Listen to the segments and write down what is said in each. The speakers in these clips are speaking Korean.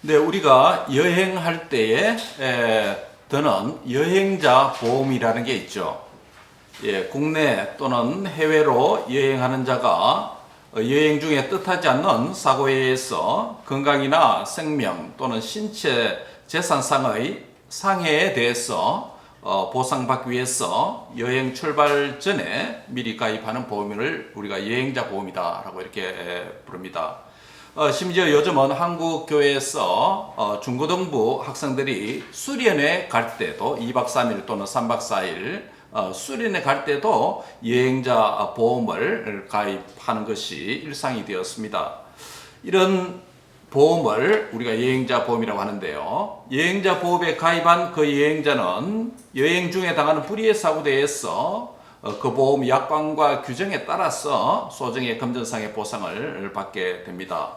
네, 우리가 여행할 때에 드는 여행자 보험이라는 게 있죠. 예, 국내 또는 해외로 여행하는 자가 여행 중에 뜻하지 않는 사고에 의해서 건강이나 생명 또는 신체 재산상의 상해에 대해서 보상받기 위해서 여행 출발 전에 미리 가입하는 보험을 우리가 여행자 보험이다라고 이렇게 부릅니다. 심지어 요즘은 한국 교회에서 중고등부 학생들이 수련회 갈 때도 2박 3일 또는 3박 4일 수련회 갈 때도 여행자 보험을 가입하는 것이 일상이 되었습니다. 이런 보험을 우리가 여행자 보험이라고 하는데요. 여행자 보험에 가입한 그 여행자는 여행 중에 당하는 불의의 사고에 대해서 그 보험 약관과 규정에 따라서 소정의 금전상의 보상을 받게 됩니다.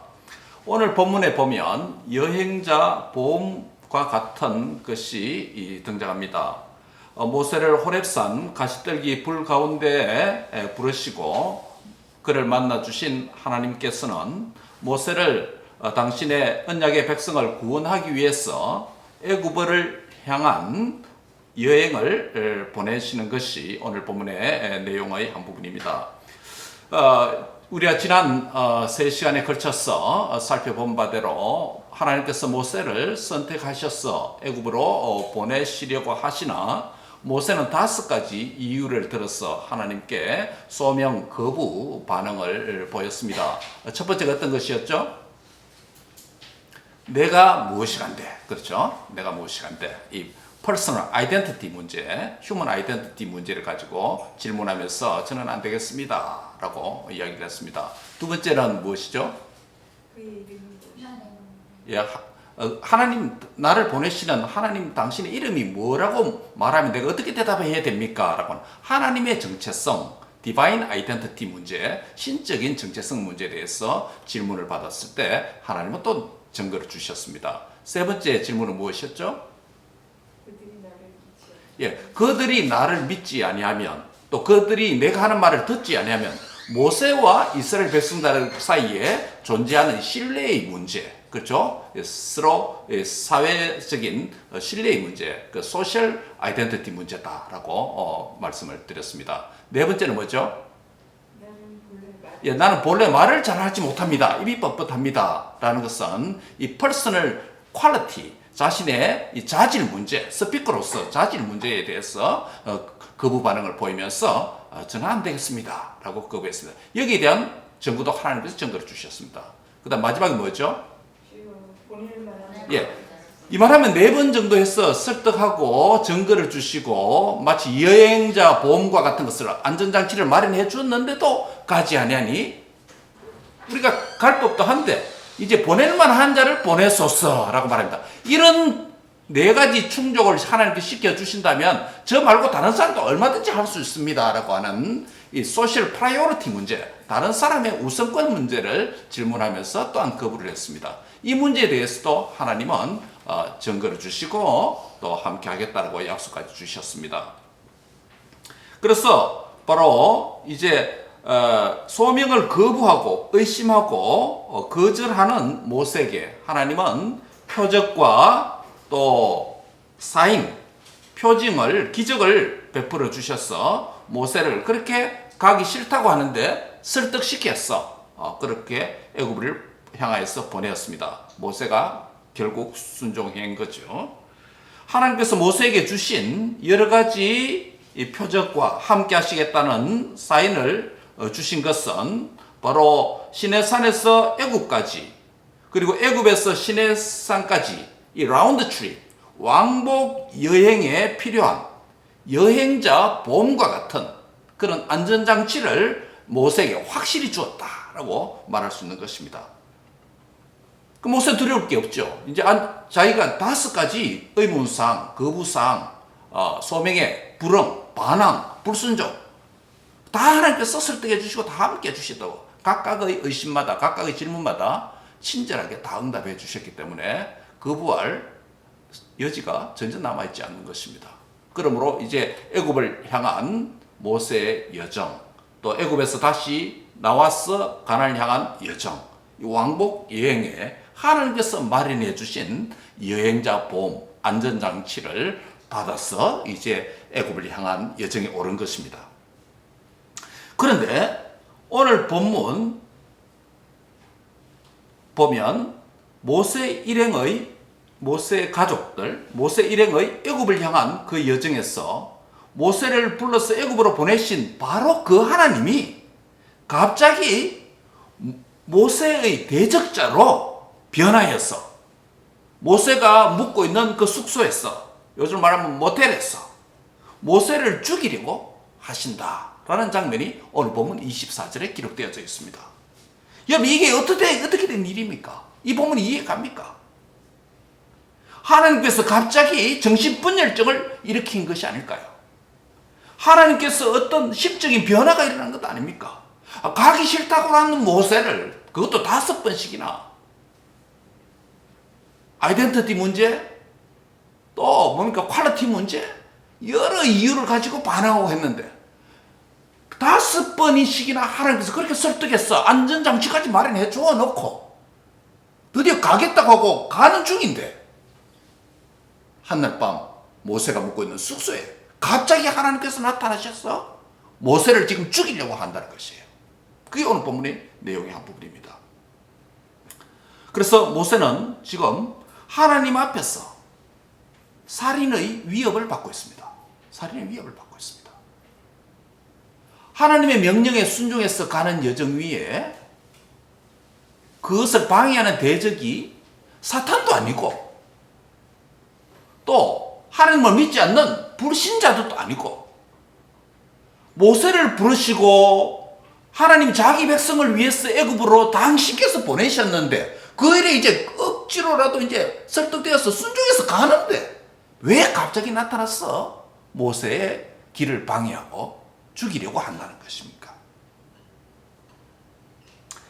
오늘 본문에 보면 여행자 보험과 같은 것이 등장합니다. 모세를 호렙산 가시떨기 불 가운데 부르시고 그를 만나 주신 하나님께서는 모세를 당신의 언약의 백성을 구원하기 위해서 애굽을 향한 여행을 보내시는 것이 오늘 본문의 내용의 한 부분입니다. 우리가 지난 3시간에 걸쳐서 살펴본 바대로 하나님께서 모세를 선택하셔서 애굽으로 보내시려고 하시나 모세는 5가지 이유를 들어서 하나님께 소명 거부 반응을 보였습니다. 첫 번째가 어떤 것이었죠? 내가 무엇이 간대. 그렇죠? 내가 무엇이 간대. 이 퍼스널 아이덴티티 문제, 휴먼 아이덴티티 문제를 가지고 질문하면서 저는 안 되겠습니다 라고 이야기를 했습니다. 두 번째는 무엇이죠? 예, 하나님, 나를 보내시는 하나님 당신의 이름이 뭐라고 말하면 내가 어떻게 대답해야 됩니까? 라고 하나님의 정체성, 디바인 아이덴티티 문제, 신적인 정체성 문제에 대해서 질문을 받았을 때 하나님은 또 증거를 주셨습니다. 세 번째 질문은 무엇이었죠? 예, 그들이 나를 믿지 아니하면 또 그들이 내가 하는 말을 듣지 아니하면 모세와 이스라엘 백성들 사이에 존재하는 신뢰의 문제, 그렇죠? 서로 사회적인 신뢰의 문제, 그 소셜 아이덴티티 문제다라고 말씀을 드렸습니다. 네 번째는 뭐죠? 예, 나는 본래 말을 잘하지 못합니다. 입이 뻣뻣합니다. 라는 것은 이 퍼스널 퀄리티, 자신의 이 자질 문제, 스피커로서 자질 문제에 대해서 거부 반응을 보이면서 저는 안 되겠습니다. 라고 거부했습니다. 여기에 대한 증거도 하나님께서 증거를 주셨습니다. 그 다음 마지막에 뭐죠? 예. 이 말하면 4번 정도 해서 설득하고 증거를 주시고 마치 여행자 보험과 같은 것을 안전장치를 마련해 줬는데도 가지 아니하니 우리가 갈 법도 한데 이제 보낼만 한 자를 보내소서 라고 말합니다. 이런 4가지 충족을 하나님께 시켜주신다면 저 말고 다른 사람도 얼마든지 할 수 있습니다 라고 하는 이 소셜 프라이오리티 문제, 다른 사람의 우선권 문제를 질문하면서 또한 거부를 했습니다. 이 문제에 대해서도 하나님은 증거를 주시고 또 함께 하겠다고 약속까지 주셨습니다. 그래서 바로 이제 소명을 거부하고 의심하고 거절하는 모세에게 하나님은 표적과 또 사인, 표징을, 기적을 베풀어 주셔서 모세를 그렇게 가기 싫다고 하는데 설득시켰어. 그렇게 애굽을 향하여서 보내었습니다. 모세가 결국 순종한 거죠. 하나님께서 모세에게 주신 여러 가지 이 표적과 함께 하시겠다는 사인을 주신 것은 바로 시내산에서 애굽까지 그리고 애굽에서 시내산까지 이 라운드 트립, 왕복 여행에 필요한 여행자 보험과 같은 그런 안전장치를 모세에게 확실히 주었다라고 말할 수 있는 것입니다. 그 모세 두려울 게 없죠. 이제 자기가 5가지 의문사항, 거부사항, 소명의 불응, 반항, 불순종 다 하나님께서 설득해 주시고 다 함께 해주시다고 각각의 의심마다 각각의 질문마다 친절하게 다 응답해 주셨기 때문에 거부할 여지가 전혀 남아있지 않는 것입니다. 그러므로 이제 애굽을 향한 모세의 여정, 또 애굽에서 다시 나와서 가나안을 향한 여정, 이 왕복 여행에 하나님께서 마련해 주신 여행자 보험 안전장치를 받아서 이제 애굽을 향한 여정에 오른 것입니다. 그런데 오늘 본문 보면 모세 가족들, 모세 일행의 애굽을 향한 그 여정에서 모세를 불러서 애굽으로 보내신 바로 그 하나님이 갑자기 모세의 대적자로 변하여서 모세가 묵고 있는 그 숙소에서, 요즘 말하면 모텔에서 모세를 죽이려고 하신다라는 장면이 오늘 본문 24절에 기록되어져 있습니다. 여러분, 이게 어떻게 된 일입니까? 이 본문이 이해갑니까? 하나님께서 갑자기 정신분열증을 일으킨 것이 아닐까요? 하나님께서 어떤 심적인 변화가 일어난 것도 아닙니까? 가기 싫다고 하는 모세를 그것도 5번씩이나 아이덴티티 문제, 또 뭡니까 퀄리티 문제, 여러 이유를 가지고 반항하고 했는데 5번씩이나 하나님께서 그렇게 설득해서 안전장치까지 마련해 줘 놓고 드디어 가겠다고 하고 가는 중인데 한날 밤 모세가 묵고 있는 숙소에 갑자기 하나님께서 나타나셔서 모세를 지금 죽이려고 한다는 것이에요. 그게 오늘 본문의 내용의 한 부분입니다. 그래서 모세는 지금 하나님 앞에서 살인의 위협을 받고 있습니다. 살인의 위협을 받고 있습니다. 하나님의 명령에 순종해서 가는 여정 위에 그것을 방해하는 대적이 사탄도 아니고 또 하나님을 믿지 않는 불신자도 아니고 모세를 부르시고 하나님 자기 백성을 위해서 애굽으로 당신께서 보내셨는데 그 일에 이제 억지로라도 이제 설득되어서 순종해서 가는데 왜 갑자기 나타나서 모세의 길을 방해하고 죽이려고 한다는 것입니까?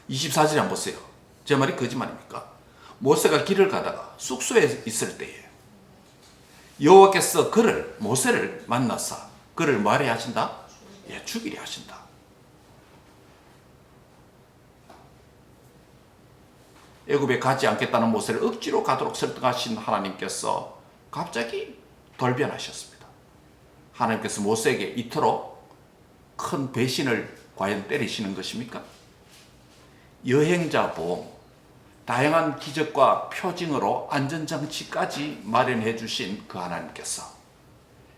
24절에 한번 보세요. 제 말이 거짓말입니까? 모세가 길을 가다가 숙소에 있을 때에 여호와께서 모세를 만나사 그를 뭐하려 하신다? 예, 죽이려 하신다. 애굽에 가지 않겠다는 모세를 억지로 가도록 설득하신 하나님께서 갑자기 돌변하셨습니다. 하나님께서 모세에게 이토록 큰 배신을 과연 때리시는 것입니까? 여행자 보험, 다양한 기적과 표징으로 안전장치까지 마련해 주신 그 하나님께서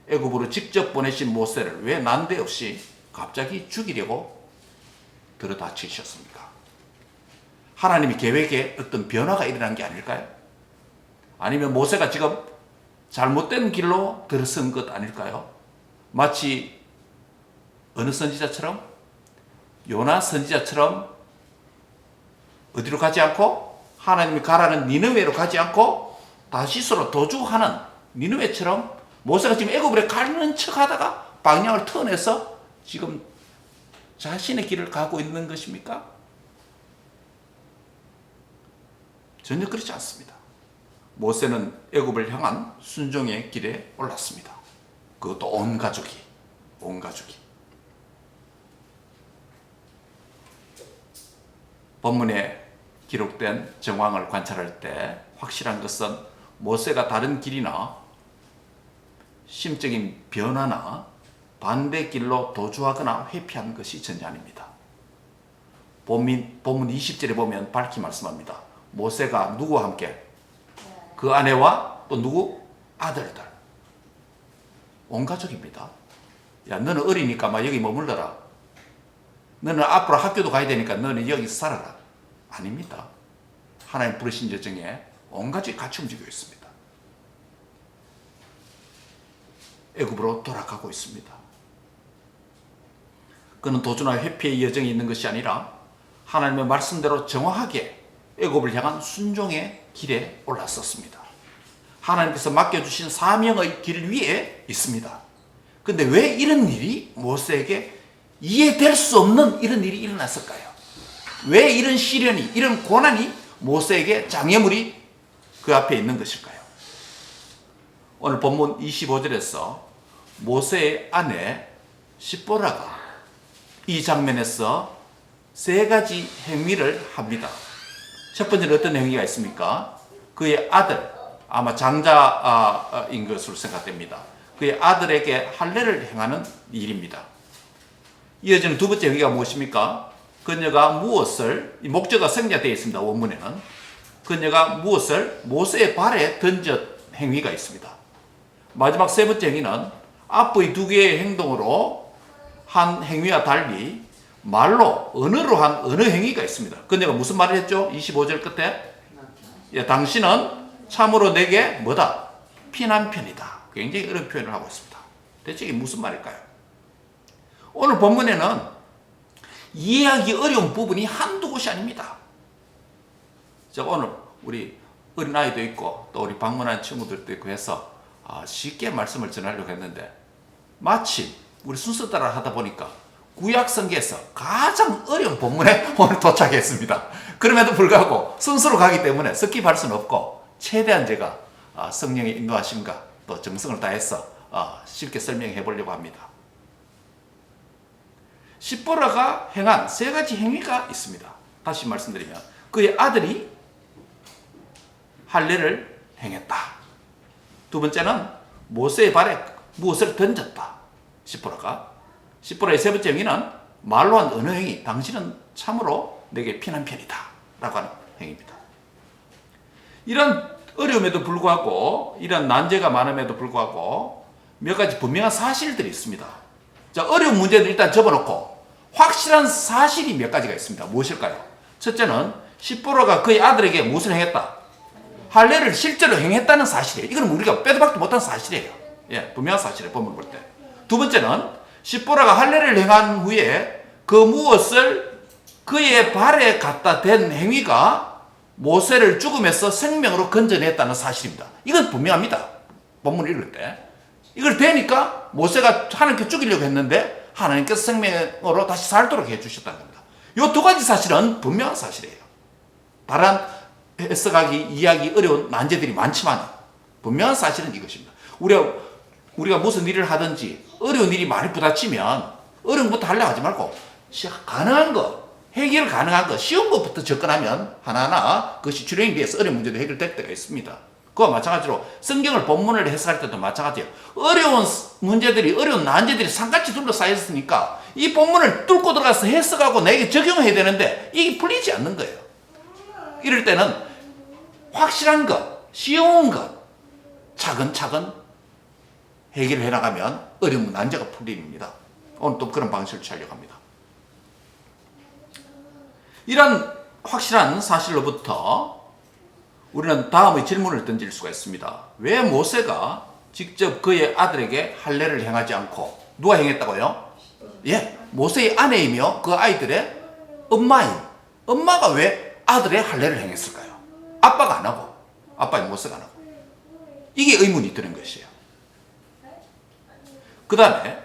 애굽으로 직접 보내신 모세를 왜 난데없이 갑자기 죽이려고 들어다치셨습니까? 하나님의 계획에 어떤 변화가 일어난 게 아닐까요? 아니면 모세가 지금 잘못된 길로 들어선 것 아닐까요? 마치 어느 선지자처럼, 요나 선지자처럼 어디로 가지 않고 하나님이 가라는 니느웨로 가지 않고 다시스로 도주하는 니느웨처럼 모세가 지금 애굽으로 가는 척하다가 방향을 턴해서 지금 자신의 길을 가고 있는 것입니까? 전혀 그렇지 않습니다. 모세는 애굽을 향한 순종의 길에 올랐습니다. 그것도 온 가족이. 본문에 기록된 정황을 관찰할 때 확실한 것은 모세가 다른 길이나 심적인 변화나 반대 길로 도주하거나 회피한 것이 전혀 아닙니다. 본문 20절에 보면 밝히 말씀합니다. 모세가 누구와 함께? 그 아내와 또 누구? 아들들. 온 가족입니다. 야, 너는 어리니까 막 여기 머물러라. 너는 앞으로 학교도 가야 되니까 너는 여기서 살아라. 아닙니다. 하나님 부르신 여정에 온 가족이 같이 움직이고 있습니다. 애굽으로 돌아가고 있습니다. 그는 도주나 회피의 여정이 있는 것이 아니라 하나님의 말씀대로 정확하게 애굽을 향한 순종의 길에 올랐었습니다. 하나님께서 맡겨주신 사명의 길 위에 있습니다. 그런데 왜 이런 일이 모세에게 이해될 수 없는 이런 일이 일어났을까요? 왜 이런 시련이, 이런 고난이 모세에게 장애물이 그 앞에 있는 것일까요? 오늘 본문 25절에서 모세의 아내 시보라가 이 장면에서 3가지 행위를 합니다. 첫 번째는 어떤 행위가 있습니까? 그의 아들, 아마 장자인 것으로 생각됩니다. 그의 아들에게 할례를 행하는 일입니다. 이어지는 두 번째 행위가 무엇입니까? 그녀가 무엇을, 목적어가 생략되어 있습니다. 원문에는. 그녀가 무엇을 모세의 발에 던져 행위가 있습니다. 마지막 세 번째 행위는 앞의 두 개의 행동으로 한 행위와 달리 말로, 언어로 한 언어 행위가 있습니다. 그녀가 무슨 말을 했죠? 25절 끝에 당신은 참으로 내게 뭐다? 피난편이다. 굉장히 어려운 표현을 하고 있습니다. 대체 이게 무슨 말일까요? 오늘 본문에는 이해하기 어려운 부분이 한두 곳이 아닙니다. 제가 오늘 우리 어린아이도 있고 또 우리 방문한 친구들도 있고 해서 쉽게 말씀을 전하려고 했는데 마침 우리 순서 따라 하다 보니까 구약성경에서 가장 어려운 본문에 오늘 도착했습니다. 그럼에도 불구하고 순서로 가기 때문에 스킵할 수는 없고 최대한 제가 성령의 인도하심과 또 정성을 다해서 쉽게 설명해 보려고 합니다. 십보라가 행한 세 가지 행위가 있습니다. 다시 말씀드리면 그의 아들이 할례를 행했다. 두 번째는 모세의 발에 무엇을 던졌다. 십보라의 세 번째 행위는 말로 한 언어 행위. 당신은 참으로 내게 피난편이다 라고 하는 행위입니다. 이런 어려움에도 불구하고 이런 난제가 많음에도 불구하고 몇 가지 분명한 사실들이 있습니다. 자, 어려운 문제를 일단 접어놓고 확실한 사실이 몇 가지가 있습니다. 무엇일까요? 첫째는 십보라가 그의 아들에게 무엇을 행했다? 할례를 실제로 행했다는 사실이에요. 이건 우리가 빼도 박도 못한 사실이에요. 예, 분명한 사실이에요. 본문 볼 때. 두 번째는 십보라가 할례를 행한 후에 그 무엇을 그의 발에 갖다 댄 행위가 모세를 죽음에서 생명으로 건져냈다는 사실입니다. 이건 분명합니다. 본문을 읽을 때. 이걸 대니까 모세가 하나님께 죽이려고 했는데 하나님께서 생명으로 다시 살도록 해주셨다는 겁니다. 이 두 가지 사실은 분명한 사실이에요. 다른 해석하기, 이해하기 어려운 난제들이 많지만 분명한 사실은 이것입니다. 우리가 무슨 일을 하든지 어려운 일이 많이 부딪히면 어려운 것부터 하려고 하지 말고 가능한 거, 해결 가능한 거, 쉬운 것부터 접근하면 하나하나 그것이 주령에 비해서 어려운 문제도 해결될 때가 있습니다. 그와 마찬가지로 성경을 본문을 해석할 때도 마찬가지예요. 어려운 문제들이, 어려운 난제들이 산같이 둘러싸였으니까 이 본문을 뚫고 들어가서 해석하고 나에게 적용해야 되는데 이게 풀리지 않는 거예요. 이럴 때는 확실한 것, 쉬운 것, 차근차근 해결해 나가면 어려운 난제가 풀립니다. 오늘 또 그런 방식을 취하려고 합니다. 이런 확실한 사실로부터 우리는 다음의 질문을 던질 수가 있습니다. 왜 모세가 직접 그의 아들에게 할례를 행하지 않고 누가 행했다고요? 예, 모세의 아내이며 그 아이들의 엄마가 왜 아들의 할례를 행했을까요? 아빠가 안 하고, 아빠의 모세가 안 하고. 이게 의문이 드는 것이에요. 그 다음에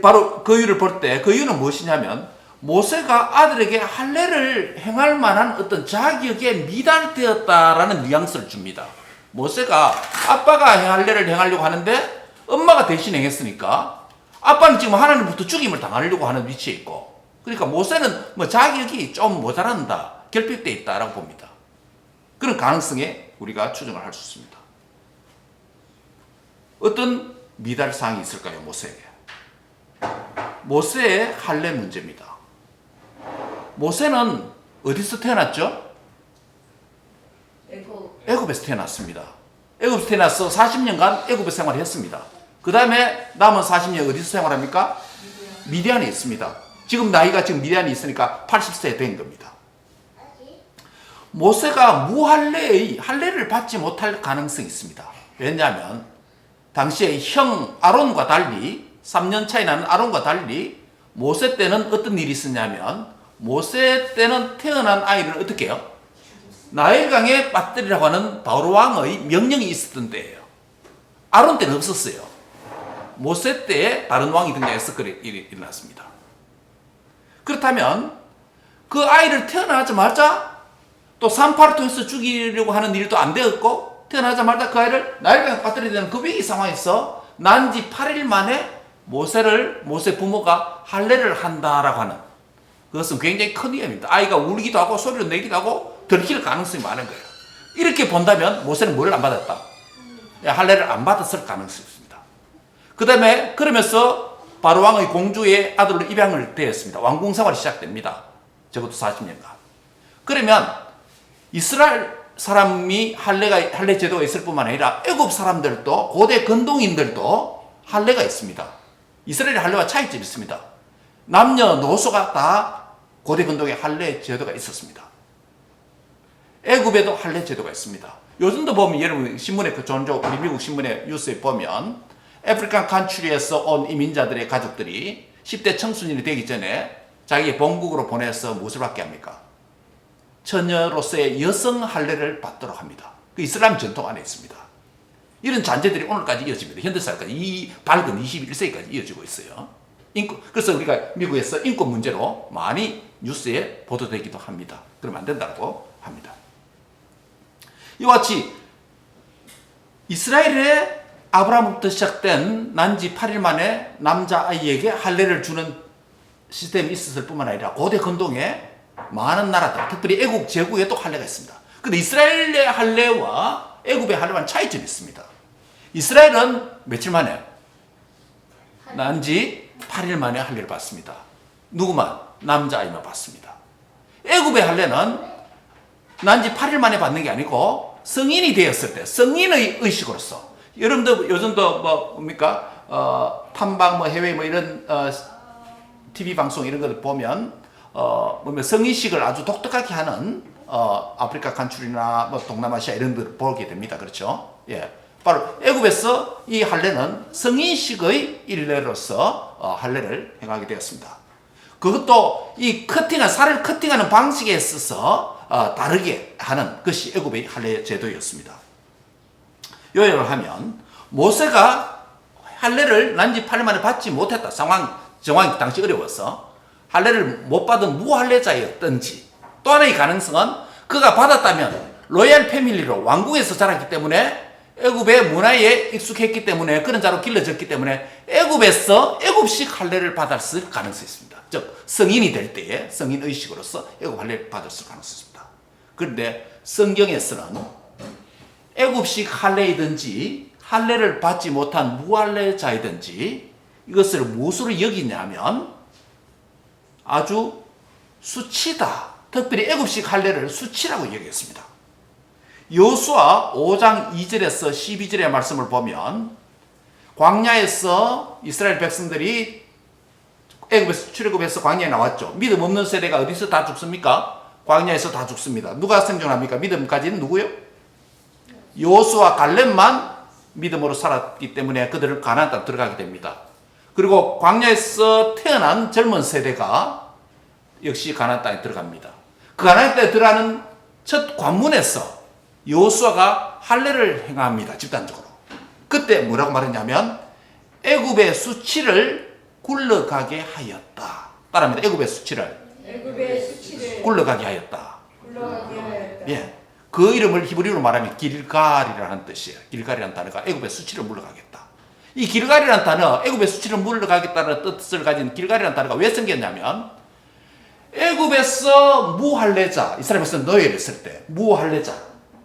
바로 그 이유를 볼 때 그 이유는 무엇이냐면 모세가 아들에게 할례를 행할 만한 어떤 자격에 미달되었다라는 뉘앙스를 줍니다. 모세가 아빠가 할례를 행하려고 하는데 엄마가 대신 행했으니까 아빠는 지금 하나님부터 죽임을 당하려고 하는 위치에 있고, 그러니까 모세는 자격이 좀 모자란다, 결핍되어 있다라고 봅니다. 그런 가능성에 우리가 추정을 할 수 있습니다. 어떤 미달사항이 있을까요? 모세에게. 모세의 할례 문제입니다. 모세는 어디서 태어났죠? 애굽에서 태어났습니다. 애굽에서 태어나서 40년간 애굽에 생활을 했습니다. 그 다음에 남은 40년 어디서 생활합니까? 미디안에 있습니다. 지금 나이가 미디안에 있으니까 80세 된 겁니다. 모세가 할례를 받지 못할 가능성이 있습니다. 왜냐하면 당시에 형 아론과 달리 3년 차이 나는 아론과 달리 모세 때는 어떤 일이 있었냐면 모세 때는 태어난 아이를 어떻게 해요? 나일강에 빠뜨리라고 하는 바로 왕의 명령이 있었던 때예요. 아론 때는 없었어요. 모세 때에 다른 왕이 등장해서 그런 일이 일어났습니다. 그렇다면 그 아이를 태어나자마자 또 산파를 통해서 죽이려고 하는 일도 안 되었고 태어나자마자 그 아이를 나일강에 빠뜨려야 되는 그 위기 상황에서 난 지 8일 만에 모세 부모가 할례를 한다라고 하는, 그것은 굉장히 큰 위험입니다. 아이가 울기도 하고 소리를 내기도 하고 들킬 가능성이 많은 거예요. 이렇게 본다면 모세는 뭘 안 받았다? 할례를 안 받았을 가능성이 있습니다. 그 다음에 그러면서 바로 왕의 공주의 아들로 입양을 되었습니다. 왕궁 생활이 시작됩니다. 적어도 40년간. 그러면 이스라엘 사람이 할례 제도가 있을 뿐만 아니라 애굽 사람들도 고대 근동인들도 할례가 있습니다. 이스라엘 할례와 차이점이 있습니다. 남녀노소가 다 고대 근동에 할례 제도가 있었습니다. 애굽에도 할례 제도가 있습니다. 요즘도 보면 여러분 신문에 그 종종 우리 미국 신문에 뉴스에 보면 아프리칸 칸츄리에서 온 이민자들의 가족들이 10대 청소년이 되기 전에 자기의 본국으로 보내서 무엇을 받게 합니까? 처녀로서의 여성 할례를 받도록 합니다. 그 이슬람 전통 안에 있습니다. 이런 잔재들이 오늘까지 이어집니다. 현대사까지 이 밝은 21세기까지 이어지고 있어요. 그래서 우리가 미국에서 인권 문제로 많이 뉴스에 보도되기도 합니다. 그러면 안 된다고 합니다. 이와 같이 이스라엘의 아브라함부터 시작된 난지 8일 만에 남자아이에게 할례를 주는 시스템이 있었을 뿐만 아니라 고대 근동에 많은 나라들, 특별히 애국 제국에도 할례가 있습니다. 근데 이스라엘의 할례와 애굽의 할례와는 차이점이 있습니다. 이스라엘은 며칠 만에? 난지 8일 만에 할례를 받습니다. 누구만? 남자아이만 받습니다. 애굽의 할례는 난지 8일 만에 받는 게 아니고 성인이 되었을 때 성인의 의식으로서 여러분들 요즘도 뭡니까? 탐방 해외 이런 TV 방송 이런 걸 보면 성인식을 아주 독특하게 하는 아프리카 칸츄리나 동남아시아 이런 걸 보게 됩니다. 그렇죠? 예. 바로 애굽에서 이 할례는 성인식의 일례로서 할례를 행하게 되었습니다. 그것도 이 살을 커팅하는 방식에 있어서 다르게 하는 것이 애굽의 할례 제도였습니다. 요약을 하면 모세가 할례를 난지 8일 만에 받지 못했다. 정황이 당시 어려워서 할례를 못 받은 무할례자였던지, 또 하나의 가능성은 그가 받았다면 로얄 패밀리로 왕궁에서 자랐기 때문에 애굽의 문화에 익숙했기 때문에 그런 자로 길러졌기 때문에 애굽에서 애굽식 할례를 받았을 가능성이 있습니다. 즉 성인이 될 때에 성인 의식으로서 애굽 할례를 받았을 가능성이 있습니다. 그런데 성경에서는 애굽식 할례이든지 할례를 받지 못한 무할례자이든지 이것을 무엇으로 여기냐면 아주 수치다. 특별히 애굽식 할례를 수치라고 여겼습니다. 여호수아 5장 2절에서 12절의 말씀을 보면 광야에서 이스라엘 백성들이 애굽에서 출애굽해서 광야에 나왔죠. 믿음 없는 세대가 어디서 다 죽습니까? 광야에서 다 죽습니다. 누가 생존합니까? 믿음까지는 누구요? 여호수아 갈렙만 믿음으로 살았기 때문에 그들은 가나안 땅 들어가게 됩니다. 그리고 광야에서 태어난 젊은 세대가 역시 가나안 땅에 들어갑니다. 그 가나안 땅에 들어가는 첫 관문에서 여호수아가 할례를 행합니다. 집단적으로. 그때 뭐라고 말했냐면 애굽의 수치를 굴러가게 하였다. 따라합니다. 애굽의 수치를 굴러가게 하였다. 예. 그 이름을 히브리어로 말하면 길갈이라는 뜻이에요. 길갈이라는 단어가 애굽의 수치를 물러가겠다. 이 길갈이라는 단어, 애굽의 수치를 물러가겠다는 뜻을 가진 길갈이라는 단어가 왜 생겼냐면 애굽에서 무할례자, 이스라엘에서 노예를 했을 때 무할례자,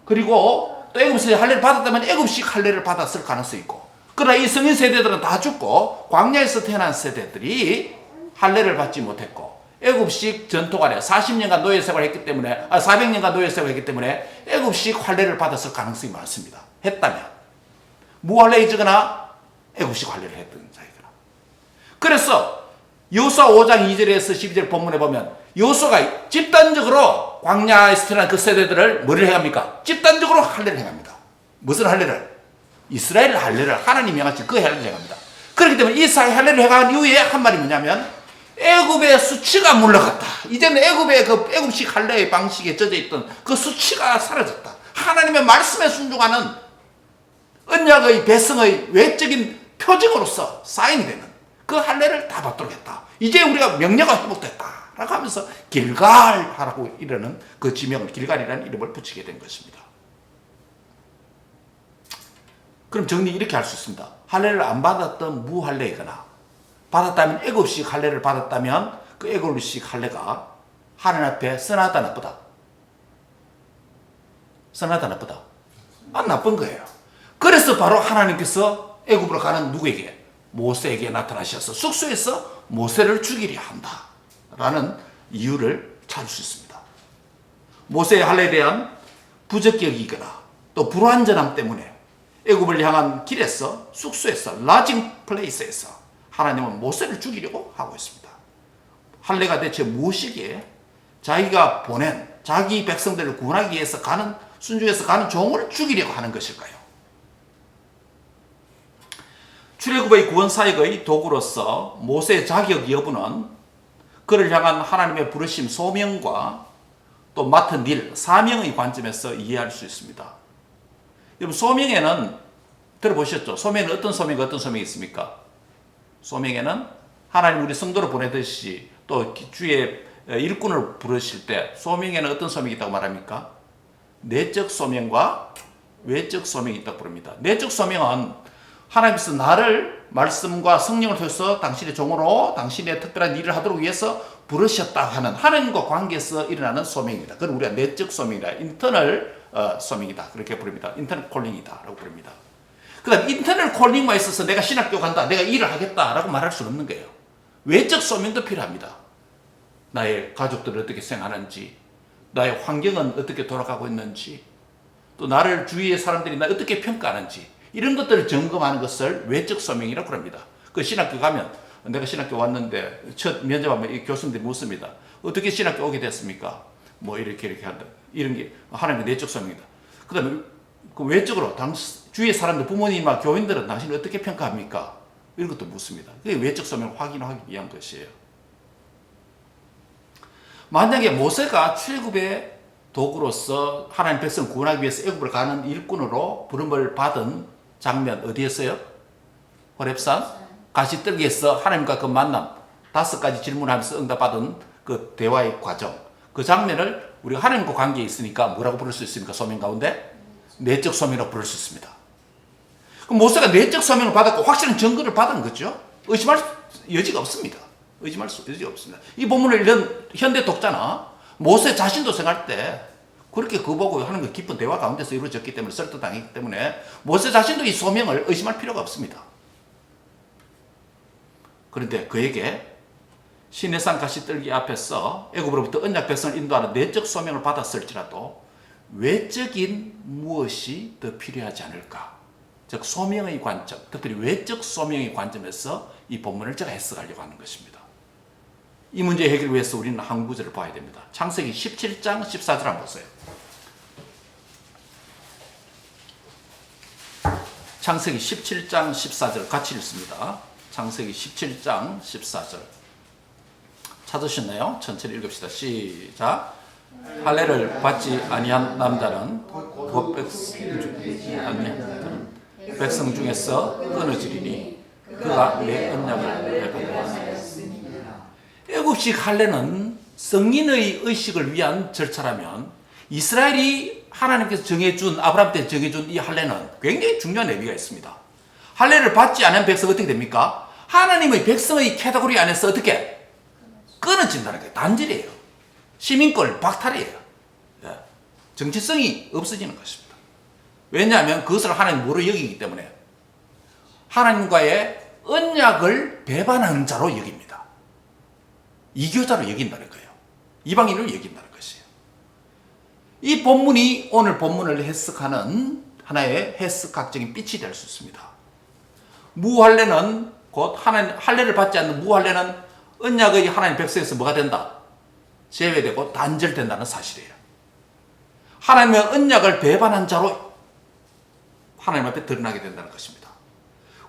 그리고 또 애굽에서 할례를 받았다면 애굽식 할례를 받았을 가능성이 있고, 그러나 이 성인 세대들은 다 죽고 광야에서 태어난 세대들이 할례를 받지 못했고 애굽식 전통 아래 40년간 노예 생활을 했기 때문에 400년간 노예 생활을 했기 때문에 애굽식 할례를 받았을 가능성이 많습니다. 했다면 무할례이거나 애굽식 할례를 했던 자이거나. 그래서 여호수아 5장 2절에서 12절 본문에 보면 여호수아가 집단적으로 광야에서 태어난 그 세대들을 뭐를 행합니까? 집단적으로 할례를 행합니다. 무슨 할례를? 이스라엘 할례를, 하나님이 명하신 그 할례를 행합니다. 그렇기 때문에 이 할례를 행한 이후에 한 말이 뭐냐면 애굽의 수치가 물러갔다. 이제는 애굽의 그 애굽식 할례의 방식에 젖어 있던 그 수치가 사라졌다. 하나님의 말씀에 순종하는 언약의 배성의 외적인 표징으로서 사인이 되는 그 할례를 다 받도록 했다. 이제 우리가 명령가 회복됐다 라고 하면서 길갈하라고 이르는 그 지명을, 길갈이라는 이름을 붙이게 된 것입니다. 그럼 정리 이렇게 할 수 있습니다. 할례를 안 받았던 무할례이거나 받았다면 애굽식 할례를 받았다면 그 애굽식 할례가 하나님 앞에 선하다 나쁘다? 선하다 나쁘다? 안 나쁜 거예요. 그래서 바로 하나님께서 애굽으로 가는 누구에게? 모세에게 나타나셔서 숙소에서 모세를 죽이려 한다 라는 이유를 찾을 수 있습니다. 모세의 할례에 대한 부적격이거나 또 불완전함 때문에 애굽을 향한 길에서 숙소에서 라징 플레이스에서 하나님은 모세를 죽이려고 하고 있습니다. 할례가 대체 무엇이기에 자기가 보낸 자기 백성들을 구원하기 위해서 가는 순종해서 가는 종을 죽이려고 하는 것일까요? 출애굽의 구원 사역의 도구로서 모세의 자격 여부는 그를 향한 하나님의 부르심 소명과 또 맡은 일, 사명의 관점에서 이해할 수 있습니다. 여러분, 소명에는 들어보셨죠? 소명에는 어떤 소명과 어떤 소명이 있습니까? 소명에는 하나님 우리 성도를 보내듯이 또 주의 일꾼을 부르실 때 소명에는 어떤 소명이 있다고 말합니까? 내적 소명과 외적 소명이 있다고 부릅니다. 내적 소명은 하나님께서 나를 말씀과 성령을 통해서 당신의 종으로 당신의 특별한 일을 하도록 위해서 부르셨다 하는 하나님과 관계에서 일어나는 소명입니다. 그건 우리가 내적 소명이다. 인터널 소명이다. 그렇게 부릅니다. 인터널 콜링이다 라고 부릅니다. 그 다음 인터널 콜링만 있어서 내가 신학교 간다, 내가 일을 하겠다 라고 말할 수는 없는 거예요. 외적 소명도 필요합니다. 나의 가족들을 어떻게 생활하는지, 나의 환경은 어떻게 돌아가고 있는지, 또 나를 주위의 사람들이 나 어떻게 평가하는지, 이런 것들을 점검하는 것을 외적 소명이라고 합니다. 그 신학교 가면 내가 신학교 왔는데 첫 면접하면 이 교수님들이 묻습니다. 어떻게 신학교 오게 됐습니까? 뭐 이렇게 한다. 이런 게 하나님의 내적 소명이다. 그 다음에 그 외적으로 주위의 사람들, 부모님과 교인들은 당신을 어떻게 평가합니까? 이런 것도 묻습니다. 그게 외적 소명을 확인하기 위한 것이에요. 만약에 모세가 출애굽의 도구로서 하나님 백성을 구원하기 위해서 애굽을 가는 일꾼으로 부름을 받은 장면 어디였어요? 호렙산 가시떨기에서 하나님과 그 만남, 5가지 질문하면서 응답받은 그 대화의 과정, 그 장면을 우리가 하나님과 관계에 있으니까 뭐라고 부를 수 있습니까? 소명 가운데? 내적 소명이라고 부를 수 있습니다. 그럼 모세가 내적 소명을 받았고 확실한 증거를 받은 거죠. 의심할 여지가 없습니다. 의심할 여지가 없습니다. 이 본문을 읽은 현대 독자나 모세 자신도 생각할 때 그렇게 그거 보고 하는 그 깊은 대화 가운데서 이루어졌기 때문에 설득당했기 때문에 모세 자신도 이 소명을 의심할 필요가 없습니다. 그런데 그에게 시내산 가시떨기 앞에서 애굽으로부터 언약 백성을 인도하는 내적 소명을 받았을지라도 외적인 무엇이 더 필요하지 않을까? 즉 소명의 관점, 특별히 외적 소명의 관점에서 이 본문을 제가 해석하려고 하는 것입니다. 이 문제 해결을 위해서 우리는 한 구절을 봐야 됩니다. 창세기 17장 14절 한번 보세요. 창세기 17장 14절 같이 읽습니다. 창세기 17장 14절 찾으셨나요? 천천히 읽읍시다. 시작. 할례를 받지 아니한 남자는 곧 백성 중에서 끊어지리니 그가 내 언약을 베풀리라. 애굽식 할례는 성인의 의식을 위한 절차라면 이스라엘이 하나님께서 정해준, 아브라함 때 정해준 이 할례는 굉장히 중요한 의미가 있습니다. 할례를 받지 않은 백성은 어떻게 됩니까? 하나님의 백성의 캐테고리 안에서 어떻게 끊어진다는 거예요. 단절이에요. 시민권 박탈이에요. 정체성이 없어지는 것입니다. 왜냐하면 그것을 하나님 뭐로 여기기 때문에 하나님과의 언약을 배반하는 자로 여깁니다. 이교자로 여긴다는 거예요. 이방인을 여긴다는 것이에요. 이 본문이 오늘 본문을 해석하는 하나의 해석학적인 빛이 될 수 있습니다. 무할례는 곧 하나님 할례를 받지 않는 무할례는 언약의 하나님 백성에서 뭐가 된다? 제외되고 단절된다는 사실이에요. 하나님의 언약을 배반한 자로 하나님 앞에 드러나게 된다는 것입니다.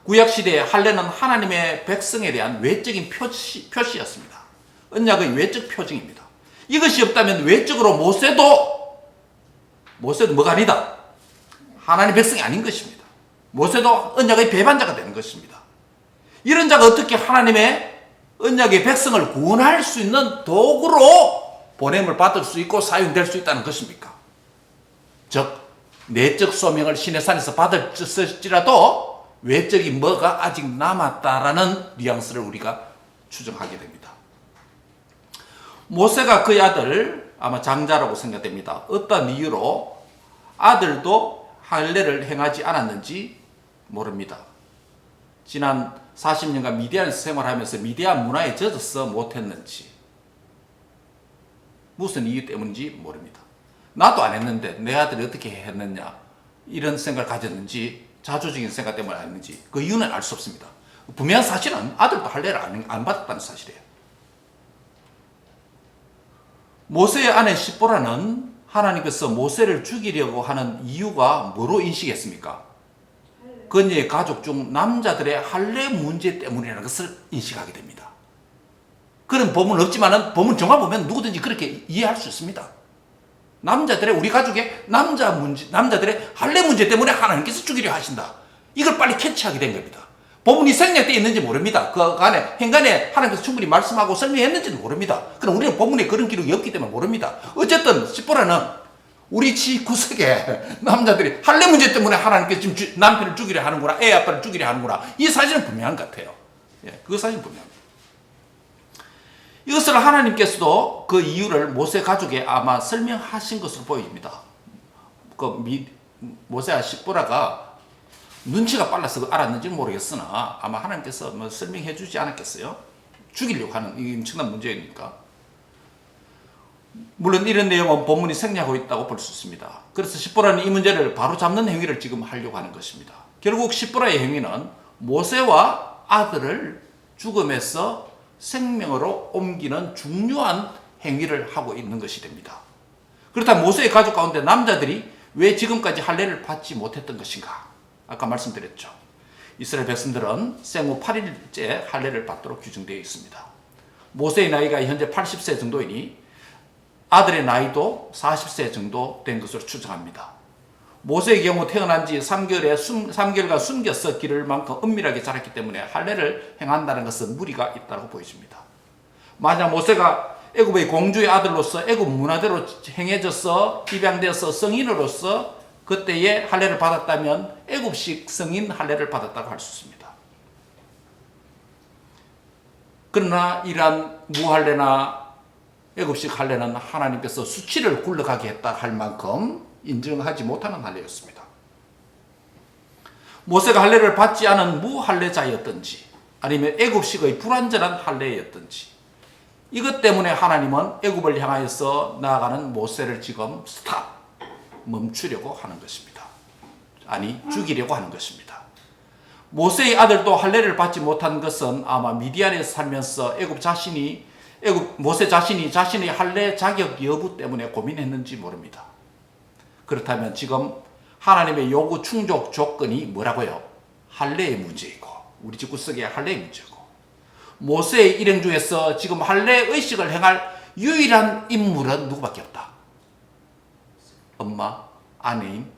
구약시대의 할례는 하나님의 백성에 대한 외적인 표시였습니다. 언약의 외적 표징입니다. 이것이 없다면 외적으로 모세도 뭐가 아니다. 하나님 백성이 아닌 것입니다. 모세도 언약의 배반자가 되는 것입니다. 이런 자가 어떻게 하나님의 언약의 백성을 구원할 수 있는 도구로 보냄을 받을 수 있고 사용될 수 있다는 것입니까? 즉 내적 소명을 시내산에서 받을지라도 외적인 뭐가 아직 남았다라는 뉘앙스를 우리가 추정하게 됩니다. 모세가 그의 아들 아마 장자라고 생각됩니다. 어떤 이유로 아들도 할례를 행하지 않았는지 모릅니다. 지난 40년간 미디안에서 생활하면서 미디안 문화에 젖어서 못했는지, 무슨 이유 때문인지 모릅니다. 나도 안 했는데 내 아들이 어떻게 했느냐, 이런 생각을 가졌는지, 자조적인 생각 때문에 했는지 그 이유는 알 수 없습니다. 분명한 사실은 아들도 할례를 안 받았다는 사실이에요. 모세의 아내 시보라는 하나님께서 모세를 죽이려고 하는 이유가 뭐로 인식했습니까? 그녀의 가족 중 남자들의 할례 문제 때문이라는 것을 인식하게 됩니다. 그런 법은 없지만 법은 정해보면 누구든지 그렇게 이해할 수 있습니다. 우리 가족의 남자들의 할례 문제 때문에 하나님께서 죽이려 하신다. 이걸 빨리 캐치하게 된 겁니다. 법문이 생략되어 있는지 모릅니다. 그 안에 행간에 하나님께서 충분히 말씀하고 설명했는지도 모릅니다. 그럼 우리는 법문에 그런 기록이 없기 때문에 모릅니다. 어쨌든 시보라는 우리 집 구석에 남자들이 할례 문제 때문에 하나님께서 지금 남편을 죽이려 하는구나, 애 아빠를 죽이려 하는구나, 이 사실은 분명한 것 같아요. 그 사실은 분명합니다. 이것을 하나님께서도 그 이유를 모세 가족에 아마 설명하신 것으로 보입니다. 모세와 시보라가 눈치가 빨라서 알았는지는 모르겠으나 아마 하나님께서 설명해 주지 않았겠어요? 죽이려고 하는 이 엄청난 문제니까. 물론 이런 내용은 본문이 생략하고 있다고 볼 수 있습니다. 그래서 시보라는 이 문제를 바로 잡는 행위를 지금 하려고 하는 것입니다. 결국 시보라의 행위는 모세와 아들을 죽음에서 생명으로 옮기는 중요한 행위를 하고 있는 것이 됩니다. 그렇다면 모세의 가족 가운데 남자들이 왜 지금까지 할례를 받지 못했던 것인가? 아까 말씀드렸죠. 이스라엘 백성들은 생후 8일째 할례를 받도록 규정되어 있습니다. 모세의 나이가 현재 80세 정도이니 아들의 나이도 40세 정도 된 것으로 추정합니다. 모세의 경우 태어난 지 3개월간 숨겨서 기를 만큼 은밀하게 자랐기 때문에 할례를 행한다는 것은 무리가 있다고 보여집니다. 만약 모세가 애굽의 공주의 아들로서 애굽 문화대로 행해져서 입양되어서 성인으로서 그때에 할례를 받았다면 애굽식 성인 할례를 받았다고 할 수 있습니다. 그러나 이러한 무할례나 애굽식 할례는 하나님께서 수치를 굴러가게 했다 할 만큼 인정하지 못하는 할례였습니다. 모세가 할례를 받지 않은 무할례자였던지 아니면 애굽식의 불완전한 할례였던지 이것 때문에 하나님은 애굽을 향하여서 나아가는 모세를 지금 멈추려고 하는 것입니다. 아니, 죽이려고 하는 것입니다. 모세의 아들도 할례를 받지 못한 것은 아마 미디안에서 살면서 모세 자신이 자신의 할례 자격 여부 때문에 고민했는지 모릅니다. 그렇다면 지금 하나님의 요구 충족 조건이 뭐라고요? 할례의 문제이고 우리 집 구석의 할례의 문제고 모세의 일행 중에서 지금 할례 의식을 행할 유일한 인물은 누구밖에 없다. 엄마, 아내인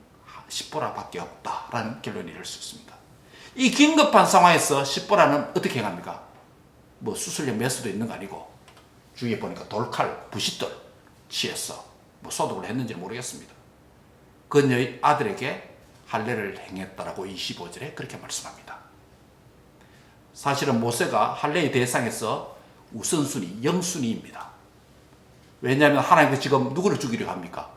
시보라밖에 없다라는 결론이 이룰 수 있습니다. 이 긴급한 상황에서 시보라는 어떻게 행합니까? 수술력 매수도 있는 거 아니고 주위에 보니까 돌칼, 부싯돌 취해서 소독을 했는지는 모르겠습니다. 그녀의 아들에게 할례를 행했다라고 25절에 그렇게 말씀합니다. 사실은 모세가 할례의 대상에서 우선순위, 영순위입니다. 왜냐하면 하나님께서 지금 누구를 죽이려고 합니까?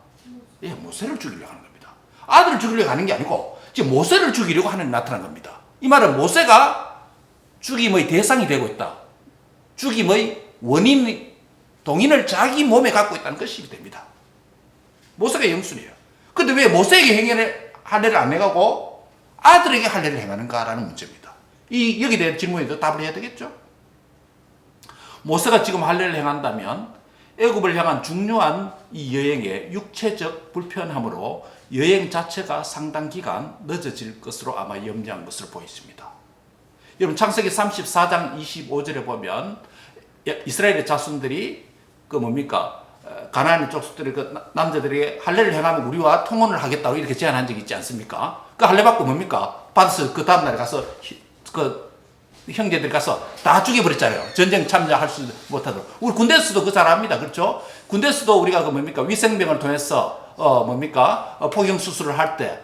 모세를 죽이려고 하는 겁니다. 아들을 죽이려고 하는 게 아니고 지금 모세를 죽이려고 하는 나타난 겁니다. 이 말은 모세가 죽임의 대상이 되고 있다. 죽임의 동인을 자기 몸에 갖고 있다는 것이 됩니다. 모세가 영순이에요. 그런데 왜 모세에게 할례를 안 해가고 아들에게 할례를 행하는가라는 문제입니다. 여기에 대한 질문에도 답을 해야 되겠죠. 모세가 지금 할례를 행한다면 애굽을 향한 중요한 이 여행의 육체적 불편함으로 여행 자체가 상당 기간 늦어질 것으로 아마 염려한 것으로 보입니다. 여러분 창세기 34장 25절에 보면 이스라엘의 자손들이 가나안 족속들이 남자들에게 할례를 행하면 우리와 통혼을 하겠다고 이렇게 제안한 적이 있지 않습니까? 그 할례 받고 뭡니까? 받아서 그 다음날에 가서 형제들이 가서 다 죽여버렸잖아요. 전쟁 참여할 수 못하도록. 우리 군대에서도 잘 압니다. 그렇죠? 군대에서도 우리가 위생병을 통해서 포경 수술을 할 때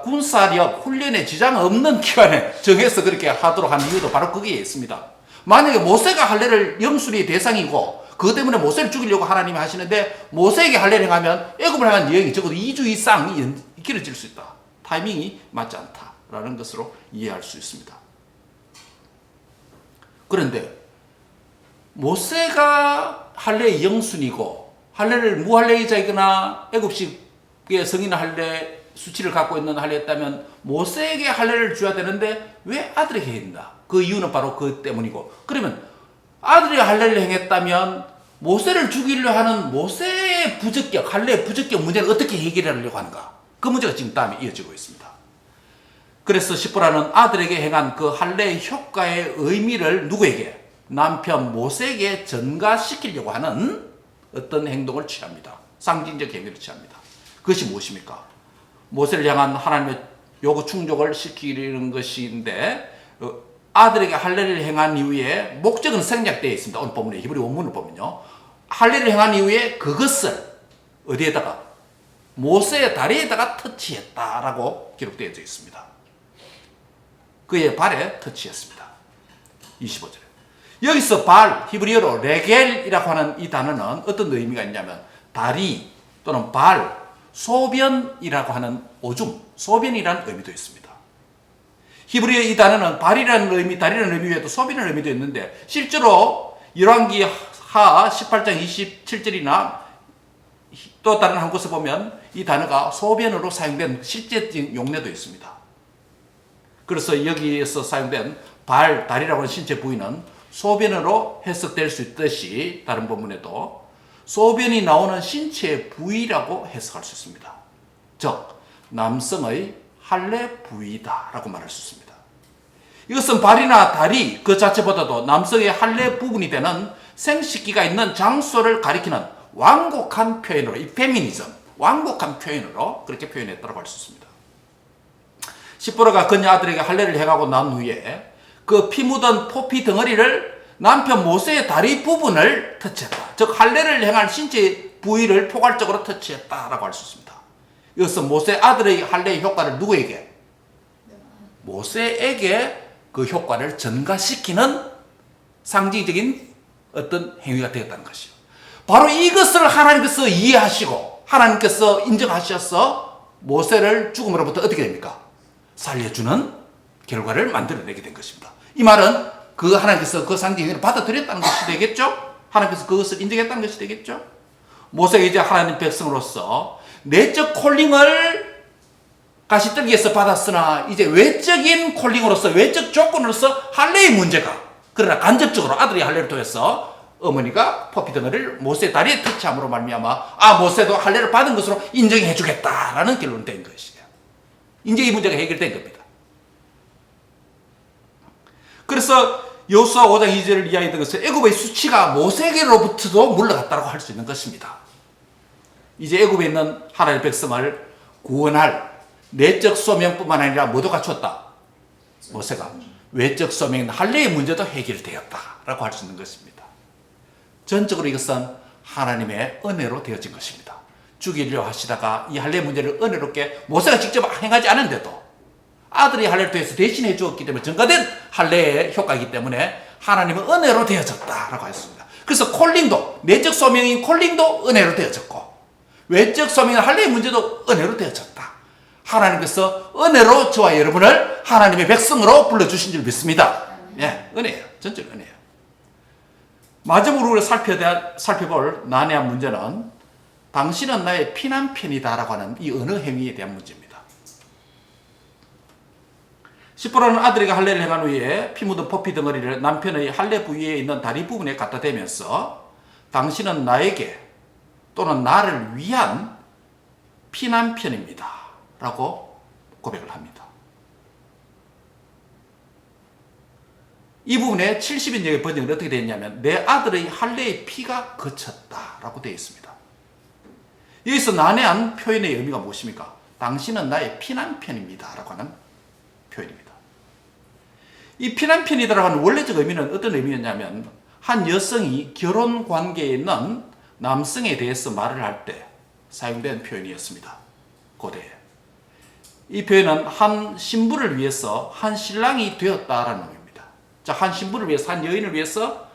군사력 훈련에 지장 없는 기간에 정해서 그렇게 하도록 한 이유도 바로 거기에 있습니다. 만약에 모세가 할례를 영순위의 대상이고 그것 때문에 모세를 죽이려고 하나님이 하시는데 모세에게 할례를 행하면 애굽을 향한 여행이 적어도 2주 이상 길어질 수 있다. 타이밍이 맞지 않다라는 것으로 이해할 수 있습니다. 그런데 모세가 할례의 영순이고 할례를 무할례자이거나 애굽식의 성인 할례 수치를 갖고 있는 할례였다면 모세에게 할례를 줘야 되는데 왜 아들에게 했나? 그 이유는 바로 그 때문이고, 그러면 아들이 할례를 행했다면 모세를 죽이려 하는 모세의 부적격, 할례의 부적격 문제를 어떻게 해결하려고 하는가? 그 문제가 지금 다음에 이어지고 있습니다. 그래서 시보라는 아들에게 행한 그 할례의 효과의 의미를 누구에게? 남편 모세에게 전가시키려고 하는 어떤 행동을 취합니다. 상징적 행위를 취합니다. 그것이 무엇입니까? 모세를 향한 하나님의 요구 충족을 시키는 것인데, 아들에게 할례를 행한 이후에 목적은 생략되어 있습니다. 오늘 본문에 히브리 원문을 보면요, 할례를 행한 이후에 그것을 어디에다가? 모세의 다리에다가 터치했다라고 기록되어져 있습니다. 그의 발에 터치했습니다. 25절에. 여기서 발, 히브리어로 레겔이라고 하는 이 단어는 어떤 의미가 있냐면 다리 또는 발, 소변이라고 하는 오줌, 소변이라는 의미도 있습니다. 히브리어 이 단어는 발이라는 의미, 다리라는 의미 외에도 소변이라는 의미도 있는데, 실제로 열왕기 하 18장 27절이나 또 다른 한 곳에 보면 이 단어가 소변으로 사용된 실제적인 용례도 있습니다. 그래서 여기에서 사용된 발, 다리라고 하는 신체 부위는 소변으로 해석될 수 있듯이 다른 본문에도 소변이 나오는 신체 부위라고 해석할 수 있습니다. 즉 남성의 할례 부위다라고 말할 수 있습니다. 이것은 발이나 다리 그 자체보다도 남성의 할례 부분이 되는 생식기가 있는 장소를 가리키는 완곡한 표현으로, 이 페미니즘, 완곡한 표현으로 그렇게 표현했다고 할 수 있습니다. 시보라가 그녀 아들에게 할례를 행하고 난 후에 그 피 묻은 포피 덩어리를 남편 모세의 다리 부분을 터치했다. 즉 할례를 행한 신체 부위를 포괄적으로 터치했다라고 할 수 있습니다. 이것은 모세 아들의 할례의 효과를 누구에게? 모세에게 그 효과를 전가시키는 상징적인 어떤 행위가 되었다는 것이요. 바로 이것을 하나님께서 이해하시고 하나님께서 인정하셔서 모세를 죽음으로부터 어떻게 됩니까? 살려주는 결과를 만들어내게 된 것입니다. 이 말은 그 하나님께서 그 상징을 받아들였다는 것이 되겠죠? 하나님께서 그것을 인정했다는 것이 되겠죠? 모세가 이제 하나님 백성으로서 내적 콜링을 가시떨기에서 받았으나 이제 외적인 콜링으로서, 외적 조건으로서 할례의 문제가, 그러나 간접적으로 아들이 할례를 통해서 어머니가 포피 덩어리를 모세의 다리에 터치함으로 말미암아 모세도 할례를 받은 것으로 인정해 주겠다라는 결론이 된 것이에요. 이제 이 문제가 해결된 겁니다. 그래서 여호수아 5장 2절을 이야기했던 것은 애굽의 수치가 모세에게로부터도 물러갔다고 할 수 있는 것입니다. 이제 애굽에 있는 하나님의 백성을 구원할 내적 소명뿐만 아니라 뭐도 갖추었다? 모세가. 외적 소명인 할례의 문제도 해결되었다라고 할 수 있는 것입니다. 전적으로 이것은 하나님의 은혜로 되어진 것입니다. 죽이려 하시다가 이 할례 문제를 은혜롭게 모세가 직접 행하지 않은데도 아들이 할례를 통해서 대신해 주었기 때문에 전가된 할례의 효과이기 때문에 하나님은 은혜로 되어졌다라고 했습니다. 그래서 콜링도, 내적 소명인 콜링도 은혜로 되어졌고 외적 소명인 할례의 문제도 은혜로 되어졌다. 하나님께서 은혜로 저와 여러분을 하나님의 백성으로 불러주신 줄 믿습니다. 예, 은혜예요. 전적 은혜예요. 마지막으로 우리가 살펴볼 난해한 문제는 당신은 나의 피난편이다 라고 하는 이 언어 행위에 대한 문제입니다. 시보라는 아들에게 할례를 행한 후에 피 묻은 포피 덩어리를 남편의 할례 부위에 있는 다리 부분에 갖다 대면서 당신은 나에게 또는 나를 위한 피난편입니다 라고 고백을 합니다. 이 부분에 70인역의 번역은 어떻게 되어 있냐면 내 아들의 할례의 피가 그쳤다 라고 되어 있습니다. 여기서 난해한 표현의 의미가 무엇입니까? 당신은 나의 피난편입니다 라고 하는 표현입니다. 이 피난편이다라고 하는 원래적 의미는 어떤 의미였냐면 한 여성이 결혼 관계에 있는 남성에 대해서 말을 할 때 사용된 표현이었습니다. 고대에. 이 표현은 한 신부를 위해서 한 신랑이 되었다라는 의미입니다. 자, 한 신부를 위해서, 한 여인을 위해서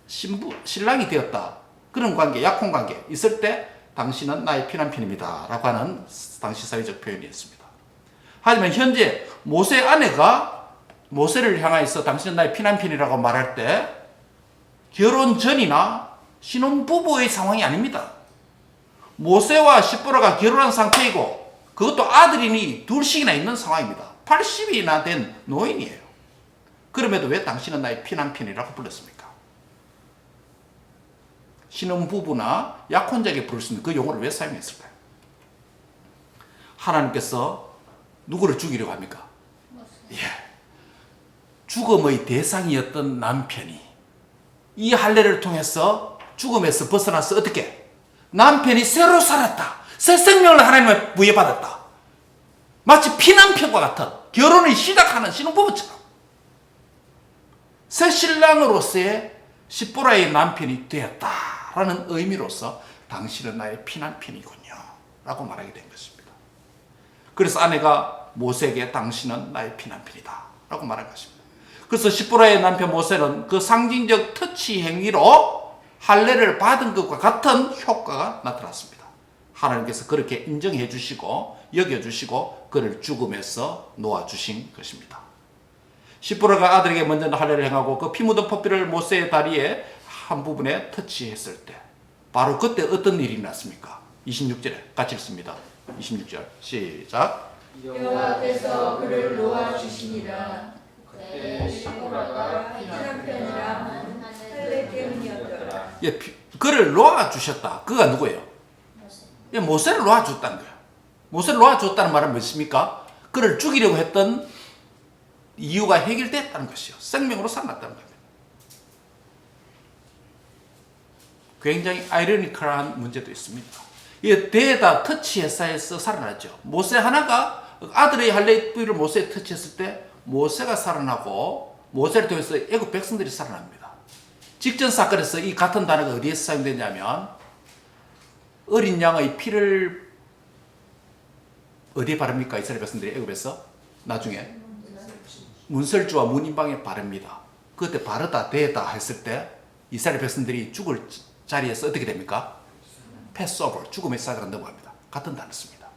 신랑이 되었다. 그런 관계, 약혼 관계 있을 때 당신은 나의 피난편입니다 라고 하는 당시 사회적 표현이었습니다. 하지만 현재 모세 아내가 모세를 향하여서 당신은 나의 피난편이라고 말할 때 결혼 전이나 신혼부부의 상황이 아닙니다. 모세와 시보라가 결혼한 상태이고 그것도 아들이니 둘씩이나 있는 상황입니다. 80이나 된 노인이에요. 그럼에도 왜 당신은 나의 피난편이라고 불렀습니까? 신혼부부나 약혼자에게 부를 수 있는 그 용어를 왜 사용했을까요? 하나님께서 누구를 죽이려고 합니까? 예. 죽음의 대상이었던 남편이 이 할례를 통해서 죽음에서 벗어나서 어떻게? 남편이 새로 살았다. 새 생명을 하나님을 부여받았다. 마치 피난편과 같은 결혼을 시작하는 신혼부부처럼 새 신랑으로서의 시보라의 남편이 되었다라는 의미로서 당신은 나의 피난편이군요 라고 말하게 된 것입니다. 그래서 아내가 모세에게 당신은 나의 피난편이다 라고 말한 것입니다. 그래서 시보라의 남편 모세는 그 상징적 터치 행위로 할례를 받은 것과 같은 효과가 나타났습니다. 하나님께서 그렇게 인정해 주시고 여겨주시고 그를 죽음에서 놓아주신 것입니다. 시보라가 아들에게 먼저 할례를 행하고 그 피 묻은 포피를 모세의 다리에 한 부분에 터치했을 때 바로 그때 어떤 일이 났습니까? 26절에 같이 읽습니다. 26절 시작. 여호와께서 그를 놓아주시니라. 그때 시보라가 피난편이라 할례 때문이었더라. 예, 그를 놓아주셨다. 그가 누구예요? 예, 모세를 놓아줬다는 거예요. 모세를 놓아줬다는 말은 무엇입니까? 그를 죽이려고 했던 이유가 해결됐다는 것이요. 생명으로 살아났다는 겁니다. 굉장히 아이러니컬한 문제도 있습니다. 이 대에다 터치해서 살아났죠. 모세 하나가 아들의 할례를 모세에 터치했을 때 모세가 살아나고 모세를 통해서 애국 백성들이 살아납니다. 직전 사건에서 이 같은 단어가 어디에서 사용되냐면 어린 양의 피를 어디에 바릅니까? 이스라엘 백성들이 애국에서 나중에 문설주와 문인방에 바릅니다. 그때 바르다 대다 했을 때 이스라엘 백성들이 죽을 자리에서 어떻게 됩니까? 패스오버, 죽음의 사자가 넘어갑니다. 같은 단어 씁니다.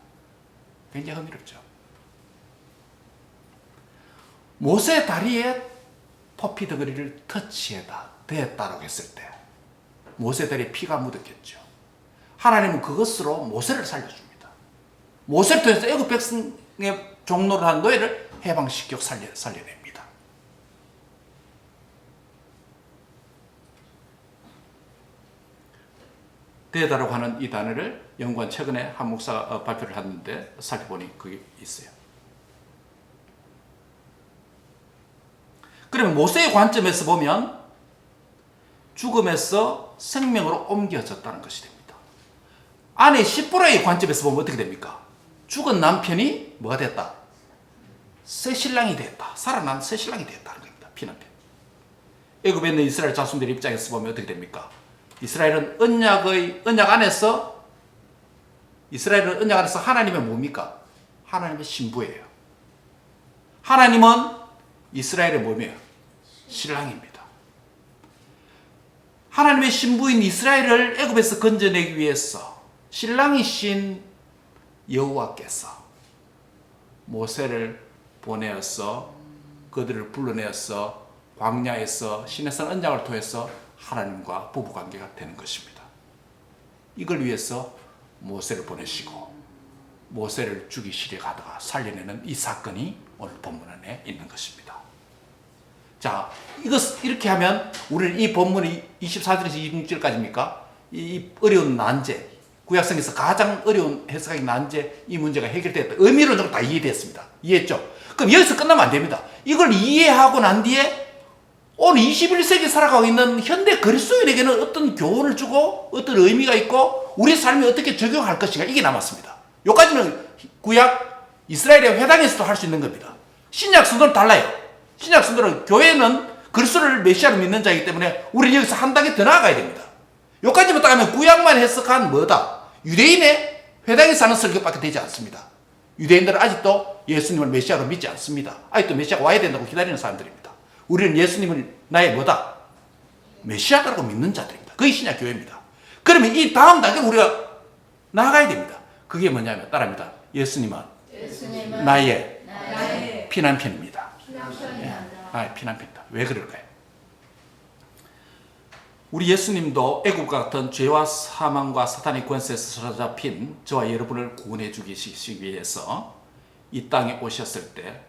굉장히 흥미롭죠. 모세 다리에 포피 덩어리를 터치해다 대했다라고 했을 때 모세 다리에 피가 묻었겠죠. 하나님은 그것으로 모세를 살려줍니다. 모세를 통해서 애국 백성의 종로를 한 노예를 해방시켜 살려냅니다. 대다라고 하는 이 단어를 연구한 최근에 한 목사가 발표를 했는데 살펴보니 그게 있어요. 그러면 모세의 관점에서 보면 죽음에서 생명으로 옮겨졌다는 것이 됩니다. 아내 시보라의 관점에서 보면 어떻게 됩니까? 죽은 남편이 뭐가 됐다? 새 신랑이 됐다. 살아난 새 신랑이 됐다는 겁니다. 피난편. 애굽에 있는 이스라엘 자손들 입장에서 보면 어떻게 됩니까? 이스라엘은 언약 안에서 하나님의 뭡니까? 하나님의 신부예요. 하나님은 이스라엘의 뭐예요? 신랑입니다. 하나님의 신부인 이스라엘을 애굽에서 건져내기 위해서 신랑이신 여호와께서 모세를 보내어서 그들을 불러내어서 광야에서 신에서 언약을 통해서 하나님과 부부관계가 되는 것입니다. 이걸 위해서 모세를 보내시고 모세를 죽이시려 가다가 살려내는 이 사건이 오늘 본문 안에 있는 것입니다. 자, 이렇게 하면 우리는 이 본문이 24절에서 26절까지입니까? 이 어려운 난제, 구약성에서 가장 어려운 해석하기 난제, 이 문제가 해결됐다. 의미론적으로 다 이해됐습니다. 이해했죠? 그럼 여기서 끝나면 안 됩니다. 이걸 이해하고 난 뒤에 오늘 21세기 살아가고 있는 현대 그리스도인에게는 어떤 교훈을 주고 어떤 의미가 있고 우리 삶에 어떻게 적용할 것인가, 이게 남았습니다. 여기까지는 구약 이스라엘의 회당에서도 할 수 있는 겁니다. 신약 성도는 달라요. 신약 성도는 교회는 그리스도를 메시아로 믿는 자이기 때문에 우리는 여기서 한 단계 더 나아가야 됩니다. 여기까지부터 가면 구약만 해석한 뭐다? 유대인의 회당에서 하는 설교밖에 되지 않습니다. 유대인들은 아직도 예수님을 메시아로 믿지 않습니다. 아직도 메시아가 와야 된다고 기다리는 사람들입니다. 우리는 예수님을 나의 뭐다? 메시아라고 믿는 자들입니다. 그게 신약 교회입니다. 그러면 이 다음 단계로 우리가 나아가야 됩니다. 그게 뭐냐면 따라합니다. 예수님은 나의 피난편입니다. 피난편이다. 왜 그럴까요? 우리 예수님도 애국과 같은 죄와 사망과 사탄의 권세에서 사로잡힌 저와 여러분을 구원해 주시기 위해서 이 땅에 오셨을 때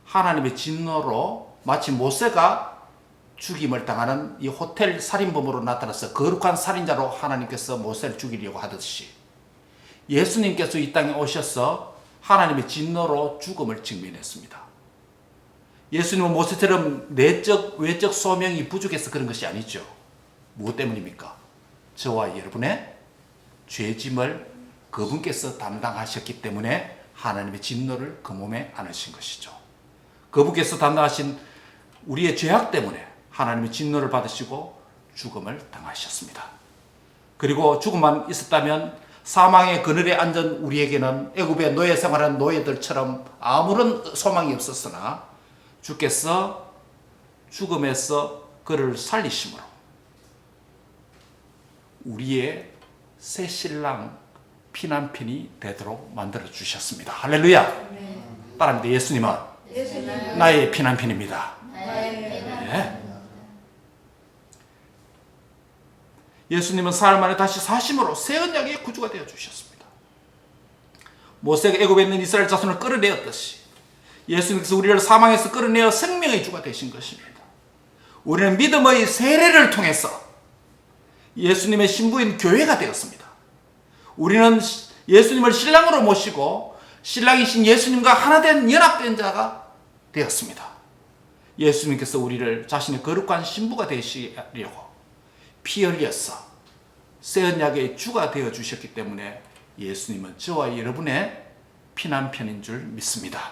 하나님의 진노로 마치 모세가 죽임을 당하는 이 호텔 살인범으로 나타나서 거룩한 살인자로 하나님께서 모세를 죽이려고 하듯이 예수님께서 이 땅에 오셔서 하나님의 진노로 죽음을 직면했습니다. 예수님은 모세처럼 내적 외적 소명이 부족해서 그런 것이 아니죠. 무엇 때문입니까? 저와 여러분의 죄짐을 그분께서 담당하셨기 때문에 하나님의 진노를 그 몸에 안으신 것이죠. 그분께서 담당하신 우리의 죄악 때문에 하나님의 진노를 받으시고 죽음을 당하셨습니다. 그리고 죽음만 있었다면 사망의 그늘에 앉은 우리에게는 애굽의 노예 생활한 노예들처럼 아무런 소망이 없었으나 주께서 죽음에서 그를 살리심으로 우리의 새 신랑 피난편이 되도록 만들어 주셨습니다. 할렐루야. 따라합니다. 예수님은 나의 피난편입니다. 예. 예수님은 사흘 만에 다시 사심으로 새 언약의 구주가 되어 주셨습니다. 모세가 애굽에 있는 이스라엘 자손을 끌어내었듯이 예수님께서 우리를 사망에서 끌어내어 생명의 주가 되신 것입니다. 우리는 믿음의 세례를 통해서 예수님의 신부인 교회가 되었습니다. 우리는 예수님을 신랑으로 모시고 신랑이신 예수님과 하나된 연합된 자가 되었습니다. 예수님께서 우리를 자신의 거룩한 신부가 되시려고 피 흘려서 새 언약의 주가 되어 주셨기 때문에 예수님은 저와 여러분의 피난편인 줄 믿습니다.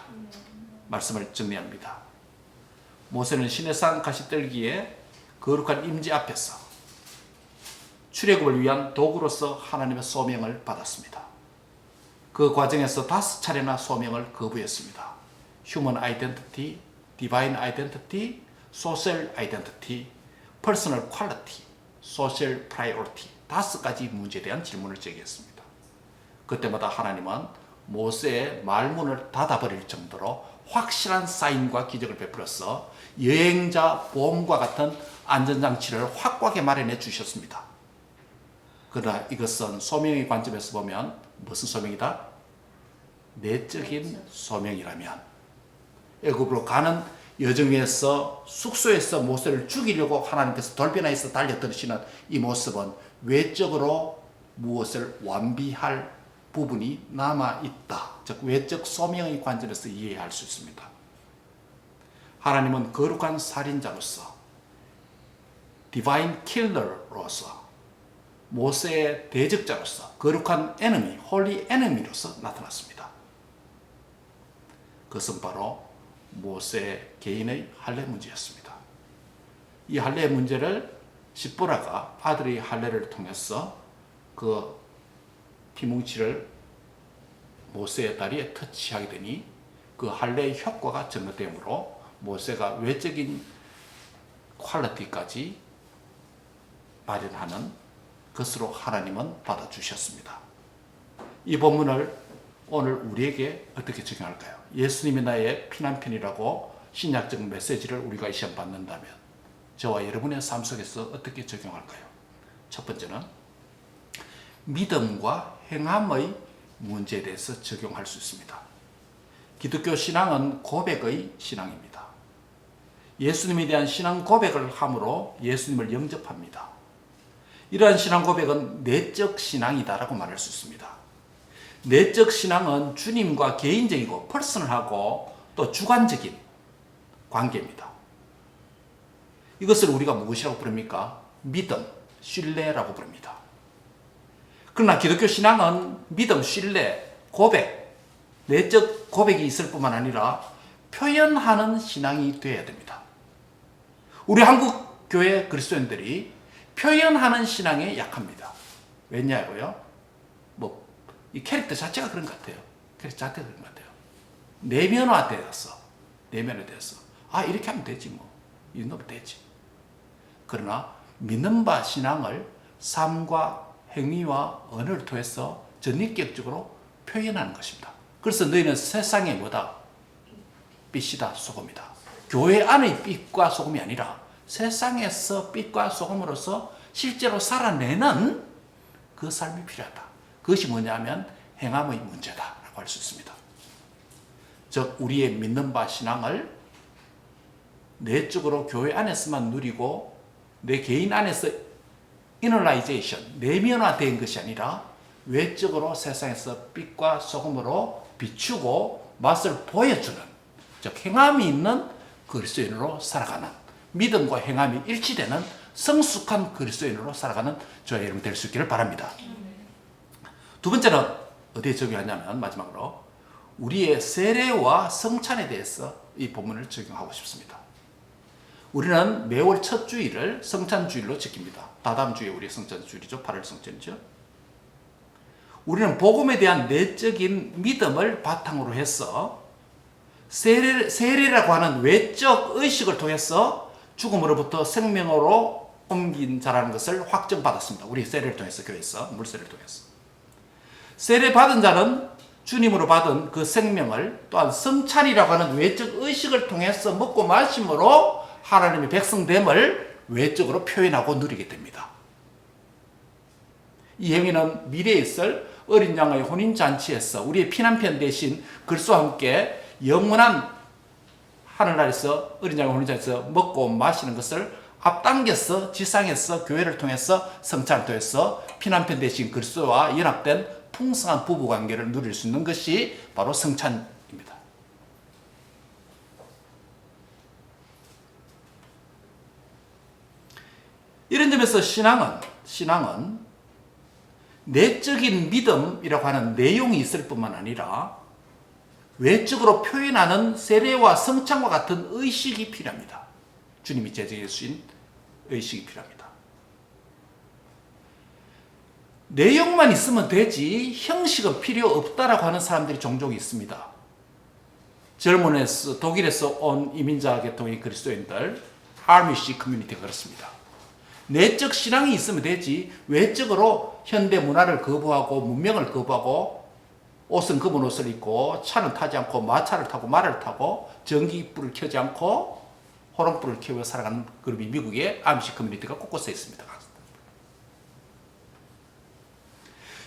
말씀을 정리합니다. 모세는 시내산 가시떨기에 거룩한 임재 앞에서 출애굽을 위한 도구로서 하나님의 소명을 받았습니다. 그 과정에서 5차례나 소명을 거부했습니다. Human Identity, Divine Identity, Social Identity, Personal Quality, Social Priority 5가지 문제에 대한 질문을 제기했습니다. 그때마다 하나님은 모세의 말문을 닫아버릴 정도로 확실한 사인과 기적을 베풀어서 여행자 보험과 같은 안전장치를 확고하게 마련해 주셨습니다. 그러나 이것은 소명의 관점에서 보면 무슨 소명이다? 내적인 소명이라면 애굽으로 가는 여정에서 숙소에서 모세를 죽이려고 하나님께서 돌변하여서 달려드시는 이 모습은 외적으로 무엇을 완비할 부분이 남아있다. 즉 외적 소명의 관점에서 이해할 수 있습니다. 하나님은 거룩한 살인자로서 디바인 킬러로서 모세의 대적자로서 거룩한 에너미, 홀리 에너미로서 나타났습니다. 그것은 바로 모세 개인의 할례 문제였습니다. 이 할례 문제를 십보라가 아들의 할례를 통해서 그 피뭉치를 모세의 다리에 터치하게 되니 그 할례의 효과가 증거되므로 모세가 외적인 퀄리티까지 마련하는 것으로 하나님은 받아주셨습니다. 이 본문을 오늘 우리에게 어떻게 적용할까요? 예수님이 나의 피난편이라고 신약적 메시지를 우리가 이 시간 받는다면 저와 여러분의 삶 속에서 어떻게 적용할까요? 첫 번째는 믿음과 행함의 문제에 대해서 적용할 수 있습니다. 기독교 신앙은 고백의 신앙입니다. 예수님에 대한 신앙 고백을 함으로 예수님을 영접합니다. 이러한 신앙 고백은 내적 신앙이다라고 말할 수 있습니다. 내적 신앙은 주님과 개인적이고 퍼스널하고 또 주관적인 관계입니다. 이것을 우리가 무엇이라고 부릅니까? 믿음, 신뢰라고 부릅니다. 그러나 기독교 신앙은 믿음, 신뢰, 고백, 내적 고백이 있을 뿐만 아니라 표현하는 신앙이 되어야 됩니다. 우리 한국 교회 그리스도인들이 표현하는 신앙에 약합니다. 왜냐고요? 이 캐릭터 자체가 그런 것 같아요. 캐릭터 자체가 그런 것 같아요. 내면화되어서 이렇게 하면 되지 뭐. 이 정도면 되지. 그러나 믿는 바 신앙을 삶과 행위와 언어를 통해서 전인격적으로 표현하는 것입니다. 그래서 너희는 세상의 뭐다? 빛이다, 소금이다. 교회 안의 빛과 소금이 아니라 세상에서 빛과 소금으로서 실제로 살아내는 그 삶이 필요하다. 그것이 뭐냐면 행함의 문제다라고 할 수 있습니다. 즉 우리의 믿는 바 신앙을 내적으로 교회 안에서만 누리고 내 개인 안에서 이너라이제이션, 내면화된 것이 아니라 외적으로 세상에서 빛과 소금으로 비추고 맛을 보여주는, 즉 행함이 있는 그리스도인으로 살아가는, 믿음과 행함이 일치되는 성숙한 그리스도인으로 살아가는 저와 여러분 될 수 있기를 바랍니다. 두 번째는 어디에 적용하냐면 마지막으로 우리의 세례와 성찬에 대해서 이 본문을 적용하고 싶습니다. 우리는 매월 첫 주일을 성찬주일로 지킵니다. 다다음 주에 우리의 성찬주일이죠. 8월 성찬이죠. 우리는 복음에 대한 내적인 믿음을 바탕으로 해서 세례라고 하는 외적 의식을 통해서 죽음으로부터 생명으로 옮긴 자라는 것을 확정받았습니다. 우리 세례를 통해서, 교회에서 물세례를 통해서. 세례 받은 자는 주님으로 받은 그 생명을 또한 성찬이라고 하는 외적 의식을 통해서 먹고 마심으로 하나님의 백성됨을 외적으로 표현하고 누리게 됩니다. 이 행위는 미래에 있을 어린 양의 혼인잔치에서 우리의 피난편 대신 그리스도와 함께 영원한 하늘나라에서 어린 양의 혼인잔치에서 먹고 마시는 것을 앞당겨서 지상에서 교회를 통해서 성찬을 통해서 피난편 대신 그리스도와 연합된 풍성한 부부관계를 누릴 수 있는 것이 바로 성찬입니다. 이런 점에서 신앙은 내적인 믿음이라고 하는 내용이 있을 뿐만 아니라 외적으로 표현하는 세례와 성찬과 같은 의식이 필요합니다. 주님이 제정해 주신 의식이 필요합니다. 내용만 있으면 되지 형식은 필요 없다라고 하는 사람들이 종종 있습니다. 젊은에서 독일에서 온 이민자 계통의 그리스도인들, 아미시 커뮤니티가 그렇습니다. 내적 신앙이 있으면 되지 외적으로 현대 문화를 거부하고 문명을 거부하고 옷은 검은 옷을 입고 차는 타지 않고 마차를 타고 말을 타고 전기불을 켜지 않고 호롱불을 켜고 살아가는 그룹이 미국의 아미시 커뮤니티가 곳곳에 있습니다.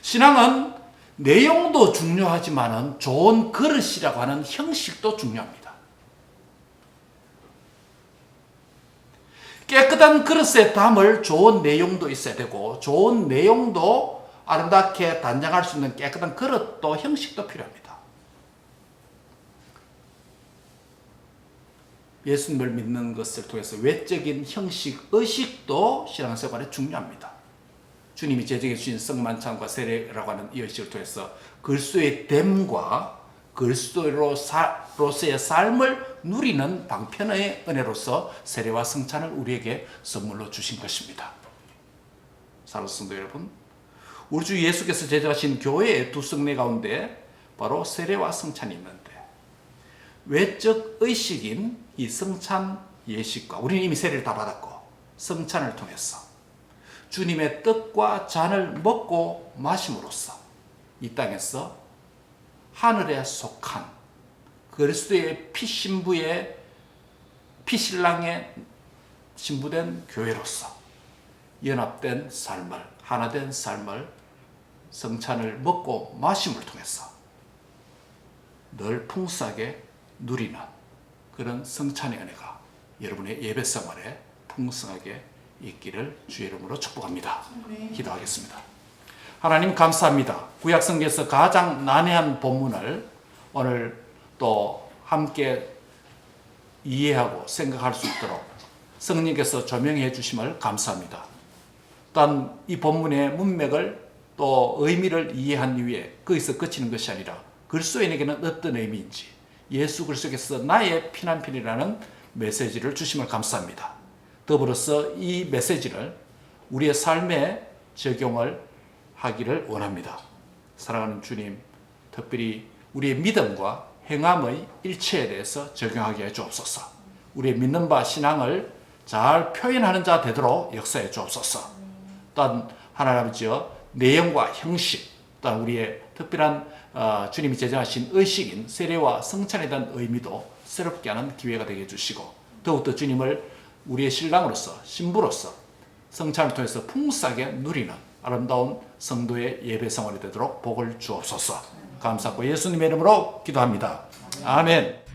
신앙은 내용도 중요하지만 좋은 그릇이라고 하는 형식도 중요합니다. 깨끗한 그릇에 담을 좋은 내용도 있어야 되고 좋은 내용도 아름답게 단장할 수 있는 깨끗한 그릇도 형식도 필요합니다. 예수님을 믿는 것을 통해서 외적인 형식, 의식도 신앙생활에 중요합니다. 주님이 제정해 주신 성만찬과 세례라고 하는 이 의식을 통해서 그리스도의 됨과 그리스도로서의 삶을 누리는 방편의 은혜로서 세례와 성찬을 우리에게 선물로 주신 것입니다. 사랑하는 성도 여러분, 우리 주 예수께서 제정하신 교회의 두 성례 가운데 바로 세례와 성찬이 있는데 외적 의식인 이 성찬 예식과 우리는 이미 세례를 다 받았고 성찬을 통해서 주님의 떡과 잔을 먹고 마심으로써 이 땅에서 하늘에 속한 그리스도의 피신부의 피신랑에 신부된 교회로서 연합된 삶을, 하나된 삶을 성찬을 먹고 마심을 통해서 늘 풍성하게 누리는 그런 성찬의 은혜가 여러분의 예배 생활에 풍성하게 있기를 주의 이름으로 축복합니다. 기도하겠습니다. 하나님 감사합니다. 구약성경에서 가장 난해한 본문을 오늘 또 함께 이해하고 생각할 수 있도록 성령께서 조명해 주심을 감사합니다. 또한 이 본문의 문맥을 또 의미를 이해한 이후에 거기서 그치는 것이 아니라 그리스도인에게는 어떤 의미인지 예수 그리스도께서 나의 피난편이라는 메시지를 주심을 감사합니다. 더불어서 이 메시지를 우리의 삶에 적용을 하기를 원합니다. 사랑하는 주님, 특별히 우리의 믿음과 행함의 일체에 대해서 적용하게 해 주옵소서. 우리의 믿는 바 신앙을 잘 표현하는 자 되도록 역사해 주옵소서. 또한 하나님 아버지여 내용과 형식, 또한 우리의 특별한 주님이 제정하신 의식인 세례와 성찬에 대한 의미도 새롭게 하는 기회가 되게 해주시고, 더욱더 주님을 우리의 신랑으로서, 신부로서 성찬을 통해서 풍성하게 누리는 아름다운 성도의 예배 생활이 되도록 복을 주옵소서. 감사하고 예수님의 이름으로 기도합니다. 아멘.